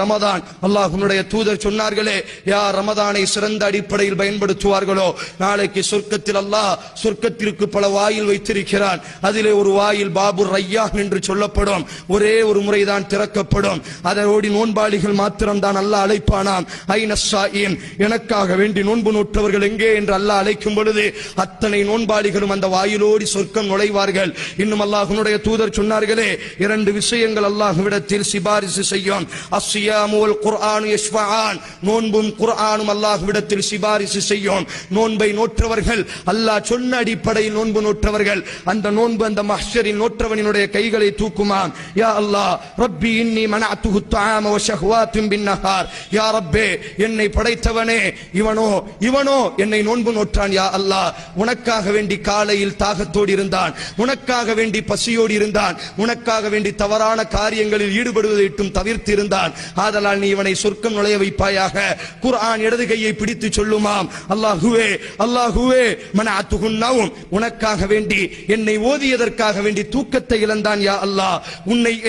ரமதான் அல்லாஹ்வுடைய தூதர் சொன்னார்களே, யார் ரமதானை சிறந்த அடிப்படையில் பயன்படுத்துவார்களோ நாளைக்கு சொர்க்கத்தில் அல்லாஹ் சொர்க்கத்திற்கு பல வாயில் வைத்திருக்கிறான். அதிலே ஒரு வாயில் பாபு ரய்யான் என்று சொல்லப்படும். ஒரே ஒரு முறைதான் திறக்கப்படும். அதோடு நோன்பாளிகள் மாத்திரம்தான் அல்லாஹ் அழைப்பானாம். ஐனஸ்ஸாயிம், எனக்காக வேண்டி நோன்பு நோற்றவர்கள் எங்கே என்று அல்லாஹ் அழைக்கும் பொழுது அத்தனை நோன்பாளிகளும் அந்த வாயிலோடி சொர்க்கம் நுழைவார்கள். இன்னும் அல்லாஹ்வுடைய தூதர் சொன்னார்களே, இரண்டு விஷயங்கள் அல்லாஹ்விடத்தில் சிபாரிசு செய்யும். அஸ்ஸியாமு வல் குர்ஆனு யஷ்ஃபஆன், நோன்பும் குர்ஆனும் அல்லாஹ்விடத்தில் சிபாரிசு செய்யும். நோன்பை நோற்றவர்கள், அல்லாஹ் சொன்ன அடிப்படையில் நோன்பு நோற்றவர்கள், அந்த நோன்பு அந்த மஹ்ஷரில் நோற்றவனினுடைய கைகளை தூக்குமாம். யா அல்லாஹ், ரப்பி இன்னி மனஅத்துஹு த்ஆம வ ஷஹ்வாத்தின் பின்னஹார், யா ரப்பே, என்னை படைத்தவனே, இவனோ என்னை நோன்பு நோற்றான். யா அல்லாஹ், உனக்காக வேண்டி காலையில் தாகத்தோடு இருந்தான், உனக்காக வேண்டி பசியோடு இருந்தான், உனக்காக வேண்டி தவறான காரியங்களில் ஈடுபடுவதையும் தவிர்த்து இருந்தான். ஆதலால் நீ இவனை சொர்க்கம் நுழைய வைப்பாயாக. குர்ஆன் இடது கையை பிடித்து சொல்லுமாம், அல்லாஹுவே அல்லாஹுவே மனஅத்துஹுன் நௌம், உனக்காக வேண்டி என்னை ஓதியதற்காக வேண்டி தூக்கத்தை இழந்தான். யா அல்லாஹ்,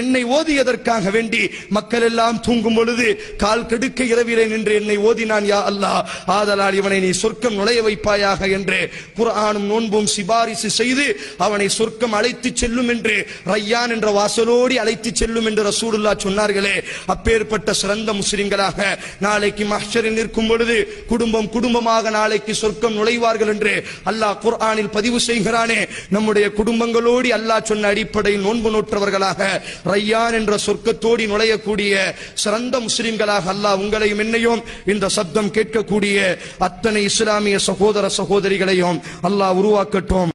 என்னை ஓதியதற்காக வேண்டி மக்கள் எல்லாம் தூங்கும் பொழுது கால் கெடுக்க இரவிலே நின்று என்னை ஓதினான். யா அல்லாஹ், ஆதலால் இவனை நீ சொர்க்கம் நுழைய வைப்பாயாக என்று குர்ஆனும் நோன்பும் சிபாரிசு செய்து அவனை சொர்க்கம் அழைத்து செல்லும் என்று, ரய்யான் என்ற வாசலோடி அழைத்து செல்லும் என்று ரசூலுல்லாஹ் சொன்னார்களே. அப்பேற்பட்ட சிறந்த முஸ்லிம்களாக நாளைக்கு மஹ்ஷரில் நிற்கும் பொழுது குடும்பமாக நாளைக்கு சொர்க்கம் நுழைவார்கள் என்று அல்லாஹ் குர்ஆனில் பதிவு செய்கிறானே. நம்முடைய குடும்பங்களோடு அல்லாஹ் சொன்ன அடிப்படையில் நோன்பு நோற்றவர்களாக ரய்யான் என்ற சொர்க்கத்தோடு நுழையக்கூடிய சிறந்த முஸ்லிம்களாக அல்லாஹ் உங்களையும் என்னையும் இந்த சப்தம் கேட்கக்கூடிய அத்தனை இஸ்லாமிய சகோதர சகோதரிகளையும் அல்லாஹ் உருவாக்கட்டும்.